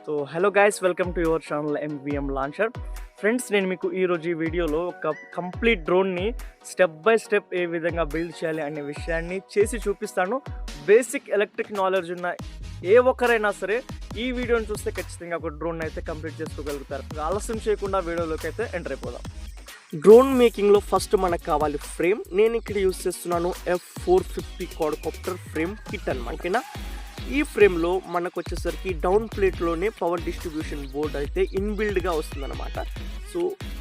So hello guys, welcome to your channel MVM launcher. Friends, నేను మీకు ఈరోజు ఈ వీడియోలో ఒక కంప్లీట్ డ్రోన్ని స్టెప్ బై స్టెప్ ఏ విధంగా బిల్డ్ చేయాలి అనే విషయాన్ని చేసి చూపిస్తాను. బేసిక్ ఎలక్ట్రిక్ నాలెడ్జ్ ఉన్న ఏ ఒక్కరైనా సరే ఈ వీడియోని చూస్తే ఖచ్చితంగా ఒక డ్రోన్ అయితే కంప్లీట్ చేసుకోగలుగుతారు. ఆలస్యం చేయకుండా వీడియోలోకి అయితే ఎంటర్ అయిపోదాం. డ్రోన్ మేకింగ్లో ఫస్ట్ మనకు కావాలి ఫ్రేమ్. నేను ఇక్కడ యూస్ చేస్తున్నాను F450 క్వాడ్కాప్టర్ ఫ్రేమ్ కిట్ అన్నమాట. ఓకేనా, ఈ ఫ్రేమ్లో మనకు వచ్చేసరికి డౌన్ ప్లేట్లోనే పవర్ డిస్ట్రిబ్యూషన్ బోర్డ్ అయితే ఇన్బిల్డ్గా వస్తుందన్నమాట. సో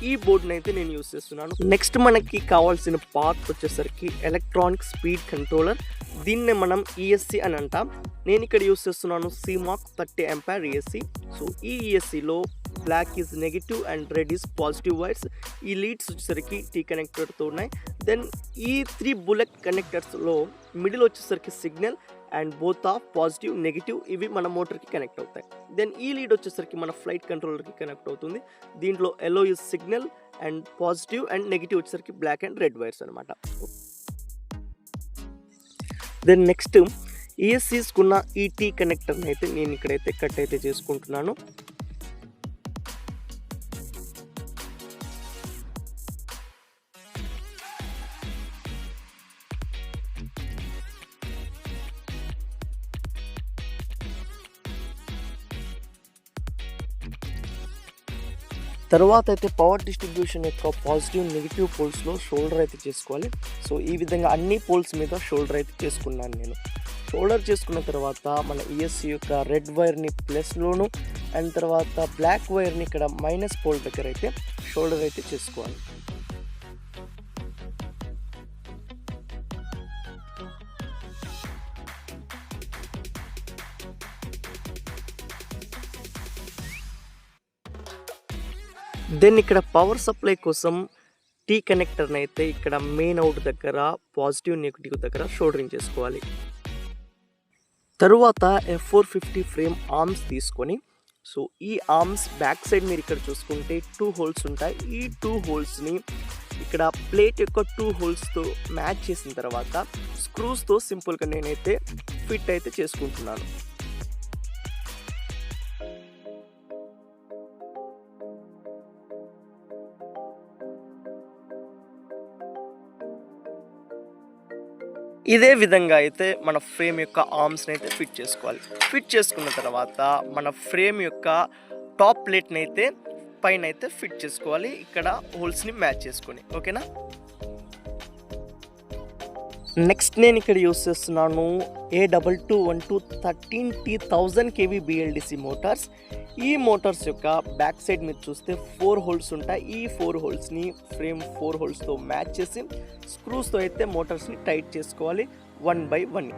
ఈ బోర్డ్ని అయితే నేను యూస్ చేస్తున్నాను. నెక్స్ట్ మనకి కావాల్సిన పార్ట్ వచ్చేసరికి ఎలక్ట్రానిక్ స్పీడ్ కంట్రోలర్. దీన్నే మనం ESC అని అంటాం. నేను ఇక్కడ యూస్ చేస్తున్నాను CMOS 30 ఆంపియర్ ESC. సో ఈ ESCలో black is negative and red is positive wires. ఈ లీడ్స్ వచ్చేసరికి T కనెక్టర్తో ఉన్నాయి. దెన్ ఈ 3 బుల్లెట్ కనెక్టర్స్లో మిడిల్ వచ్చేసరికి signal and both of positive negative ఇవి మన మోటార్కి కనెక్ట్ అవుతాయి. దెన్ ఈ లీడ్ వచ్చేసరికి మన ఫ్లైట్ కంట్రోలర్కి కనెక్ట్ అవుతుంది. దీంట్లో yellow is signal and positive and negative వచ్చేసరికి బ్లాక్ అండ్ రెడ్ వైర్స్ అనమాట. దెన్ నెక్స్ట్ ESCస్కున్న ఈ T కనెక్టర్ని అయితే నేను ఇక్కడైతే కట్ అయితే చేసుకుంటున్నాను. తర్వాత అయితే పవర్ డిస్ట్రిబ్యూషన్ యొక్క పాజిటివ్ నెగిటివ్ పోల్స్లో షోల్డర్ అయితే చేసుకోవాలి. సో ఈ విధంగా అన్ని పోల్స్ మీద షోల్డర్ అయితే చేసుకున్నాను నేను. షోల్డర్ చేసుకున్న తర్వాత మన ESC యొక్క రెడ్ వైర్ని ప్లస్లోను అండ్ తర్వాత బ్లాక్ వైర్ని ఇక్కడ మైనస్ పోల్ దగ్గర అయితే షోల్డర్ అయితే చేసుకోవాలి. దెన్ ఇక్కడ పవర్ సప్లై కోసం T కనెక్టర్ని అయితే ఇక్కడ మెయిన్ అవుట్ దగ్గర పాజిటివ్ నెగిటివ్ దగ్గర షోల్డరింగ్ చేసుకోవాలి. తరువాత F450 ఫ్రేమ్ ఆర్మ్స్ తీసుకొని, సో ఈ ఆర్మ్స్ బ్యాక్ సైడ్ మీరు ఇక్కడ చూసుకుంటే 2 హోల్స్ ఉంటాయి. ఈ 2 హోల్స్ని ఇక్కడ ప్లేట్ యొక్క 2 హోల్స్తో మ్యాచ్ చేసిన తర్వాత స్క్రూస్తో సింపుల్గా నేనైతే ఫిట్ అయితే చేసుకుంటున్నాను. ఇదే విధంగా అయితే మన ఫ్రేమ్ యొక్క ఆర్మ్స్ని అయితే ఫిట్ చేసుకోవాలి. ఫిట్ చేసుకున్న తర్వాత మన ఫ్రేమ్ యొక్క టాప్ ప్లేట్ని అయితే పైన అయితే ఫిట్ చేసుకోవాలి, ఇక్కడ హోల్స్ని మ్యాచ్ చేసుకొని. ఓకేనా, నెక్స్ట్ నేను ఇక్కడ యూస్ చేస్తున్నాను A2212 13T 1000 kV BLDC Motors. ఈ మోటార్స్ యొక్క బ్యాక్ సైడ్ మీరు చూస్తే 4 హోల్స్ ఉంటాయి. ఈ 4 హోల్స్ని ఫ్రేమ్ 4 హోల్స్తో మ్యాచ్ చేసి స్క్రూస్తో అయితే మోటార్స్ని టైట్ చేసుకోవాలి 1 by 1.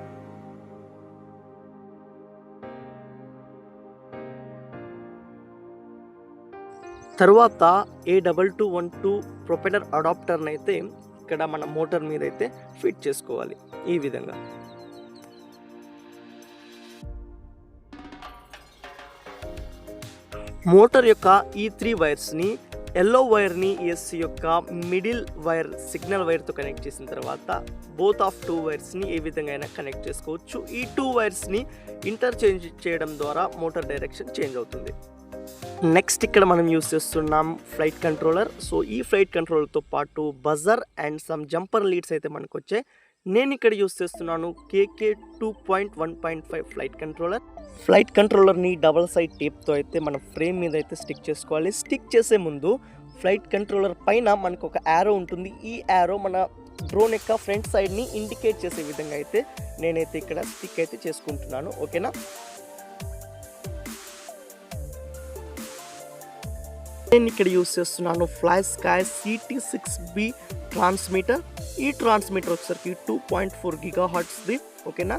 తర్వాత A2212 ప్రొపెల్లర్ అడాప్టర్ని అయితే ఇక్కడ మన మోటార్ మీద అయితే ఫిట్ చేసుకోవాలి ఈ విధంగా. మోటార్ యొక్క ఈ 3 వైర్స్ని ఎల్లో వైర్ని ESC యొక్క మిడిల్ వైర్ సిగ్నల్ వైర్తో కనెక్ట్ చేసిన తర్వాత బోత్ ఆఫ్ 2 వైర్స్ని ఏ విధంగా అయినా కనెక్ట్ చేసుకోవచ్చు. ఈ 2 వైర్స్ని ఇంటర్చేంజ్ చేయడం ద్వారా మోటార్ డైరెక్షన్ చేంజ్ అవుతుంది. నెక్స్ట్ ఇక్కడ మనం యూస్ చేస్తున్నాం ఫ్లైట్ కంట్రోలర్. సో ఈ ఫ్లైట్ కంట్రోలర్తో పాటు buzzer and some jumper leads అయితే మనకు వచ్చాయి. నేను ఇక్కడ యూస్ చేస్తున్నాను KK 2.1.5 ఫ్లైట్ కంట్రోలర్. ఫ్లైట్ కంట్రోలర్ని డబల్ సైడ్ టేప్తో అయితే మన ఫ్రేమ్ మీద అయితే స్టిక్ చేసుకోవాలి. స్టిక్ చేసే ముందు ఫ్లైట్ కంట్రోలర్ పైన మనకు ఒక యారో ఉంటుంది. ఈ యారో మన డ్రోన్ యొక్క ఫ్రంట్ సైడ్ని ఇండికేట్ చేసే విధంగా అయితే నేనైతే ఇక్కడ స్టిక్ అయితే చేసుకుంటున్నాను. ఓకేనా, నేను ఇక్కడ యూస్ చేస్తున్నాను FlySky CT6B ట్రాన్స్మిటర్. ఈ ట్రాన్స్మిటర్ వచ్చేసరికి 2.4 GHz. ఓకేనా,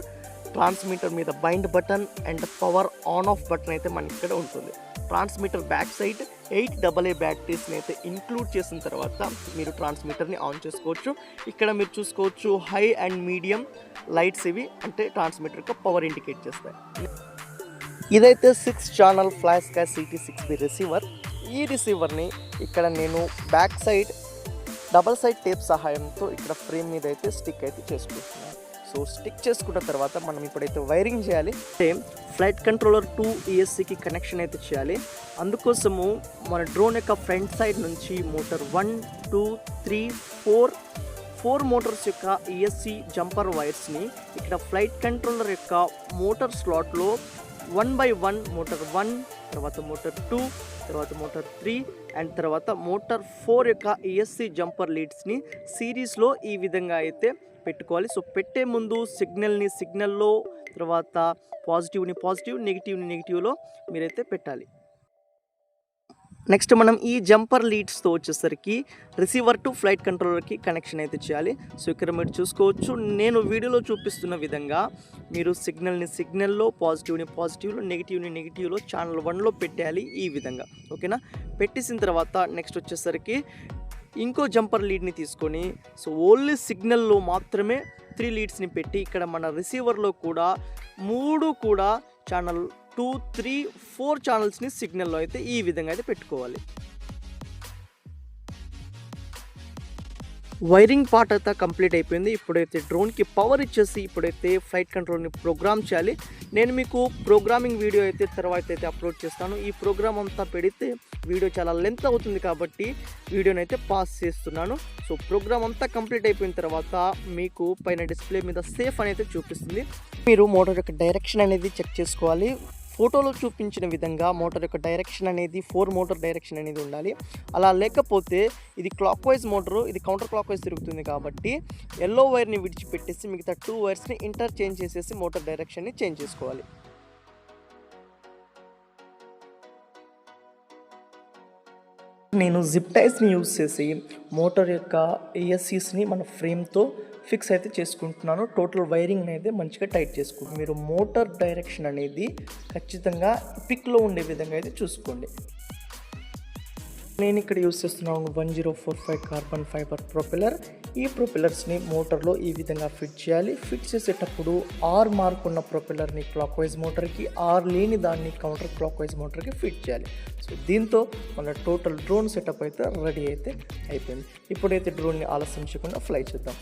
ట్రాన్స్మిటర్ మీద bind button and power on off button అయితే మనకి ఇక్కడ ఉంటుంది. ట్రాన్స్మిటర్ బ్యాక్ సైడ్ 8 AA బ్యాటరీస్ని అయితే ఇంక్లూడ్ చేసిన తర్వాత మీరు ట్రాన్స్మిటర్ని ఆన్ చేసుకోవచ్చు. ఇక్కడ మీరు చూసుకోవచ్చు హై అండ్ మీడియం లైట్స్, ఇవి అంటే ట్రాన్స్మిటర్ యొక్క పవర్ ఇండికేట్ చేస్తాయి. ఇదైతే 6 ఛానల్ FlySky CT6B రిసీవర్. ఈ రిసీవర్ని ఇక్కడ నేను back side double side tape సహాయంతో ఇక్కడ ఫ్రేమ్ మీద అయితే స్టిక్ అయితే చేసుకుంటున్నాను. సో స్టిక్ చేసుకున్న తర్వాత మనం ఇప్పుడైతే వైరింగ్ చేయాలి. అంటే ఫ్లైట్ కంట్రోలర్ టు ESCకి కనెక్షన్ అయితే చేయాలి. అందుకోసము మన డ్రోన్ యొక్క ఫ్రంట్ సైడ్ నుంచి మోటార్ 1, 2, 3, 4 మోటార్స్ యొక్క ESC జంపర్ వైర్స్ని ఇక్కడ ఫ్లైట్ కంట్రోలర్ యొక్క మోటార్ స్లాట్లో 1 by 1 మోటార్ 1, తర్వాత మోటార్ 2, తర్వాత మోటార్ 3 అండ్ తర్వాత మోటార్ 4 యొక్క ESC జంపర్ లీడ్స్ని సిరీస్లో ఈ విధంగా అయితే పెట్టుకోవాలి. సో పెట్టే ముందు సిగ్నల్లో, తర్వాత పాజిటివ్, నెగిటివ్లో మీరైతే పెట్టాలి. నెక్స్ట్ మనం ఈ జంపర్ లీడ్స్తో వచ్చేసరికి రిసీవర్ టు ఫ్లైట్ కంట్రోలర్కి కనెక్షన్ అయితే చేయాలి. సో ఇక్కడ మీరు చూసుకోవచ్చు, నేను వీడియోలో చూపిస్తున్న విధంగా మీరు సిగ్నల్లో, పాజిటివ్లో, నెగిటివ్లో ఛానల్ 1లో పెట్టేయాలి ఈ విధంగా. ఓకేనా? పెట్టేసిన తర్వాత నెక్స్ట్ వచ్చేసరికి ఇంకో జంపర్ లీడ్ని తీసుకొని సో ఓన్లీ సిగ్నల్లో మాత్రమే 3 లీడ్స్ని పెట్టి ఇక్కడ మన రిసీవర్లో కూడా 3 కూడా ఛానల్ 2, 3, 4 ఛానల్స్ని సిగ్నల్లో అయితే ఈ విధంగా అయితే పెట్టుకోవాలి. వైరింగ్ పార్ట్ అయితే కంప్లీట్ అయిపోయింది. ఇప్పుడైతే డ్రోన్కి పవర్ ఇచ్చేసి ఇప్పుడైతే ఫ్లైట్ కంట్రోల్ని ప్రోగ్రామ్ చేయాలి. నేను మీకు ప్రోగ్రామింగ్ వీడియో అయితే తర్వాత అయితే అప్లోడ్ చేస్తాను. ఈ ప్రోగ్రామ్ అంతా పెడితే వీడియో చాలా లెంత్ అవుతుంది కాబట్టి వీడియోని అయితే పాస్ చేస్తున్నాను. సో ప్రోగ్రామ్ అంతా కంప్లీట్ అయిపోయిన తర్వాత మీకు పైన డిస్ప్లే మీద సేఫ్ అనేది చూపిస్తుంది. మీరు మోటార్ యొక్క డైరెక్షన్ అనేది చెక్ చేసుకోవాలి. ఫోటోలో చూపించిన విధంగా మోటార్ యొక్క డైరెక్షన్ అనేది 4 మోటార్ డైరెక్షన్ అనేది ఉండాలి. అలా లేకపోతే ఇది క్లాక్ వైజ్ మోటారు, ఇది కౌంటర్ క్లాక్ వైజ్ తిరుగుతుంది కాబట్టి ఎల్లో వైర్ని విడిచిపెట్టేసి మిగతా 2 వైర్స్ని ఇంటర్చేంజ్ చేసేసి మోటార్ డైరెక్షన్ని చేంజ్ చేసుకోవాలి. నేను జిప్ టైస్ని యూజ్ చేసి మోటార్ యొక్క ESCస్ని మన ఫ్రేమ్తో ఫిక్స్ అయితే చేసుకుంటున్నాను. టోటల్ వైరింగ్ అయితే మంచిగా టైట్ చేసుకుంటాను. మీరు మోటార్ డైరెక్షన్ అనేది ఖచ్చితంగా పిక్లో ఉండే విధంగా అయితే చూసుకోండి. నేను ఇక్కడ యూజ్ చేస్తున్నాను 1045 కార్బన్ ఫైబర్ ప్రొపెల్లర్. ఈ ప్రొపెల్లర్స్ని మోటార్లో ఈ విధంగా ఫిట్ చేయాలి. ఫిట్ చేసేటప్పుడు R మార్క్ ఉన్న ప్రొపెల్లర్ని క్లాక్ వైజ్ మోటార్కి, R లేని దాన్ని కౌంటర్ క్లాక్ వైజ్ మోటార్కి ఫిట్ చేయాలి. సో దీంతో మన టోటల్ డ్రోన్ సెటప్ అయితే రెడీ అయితే అయిపోయింది. ఇప్పుడైతే డ్రోన్ని ఆలస్యం చేయకుండా ఫ్లై చేద్దాం.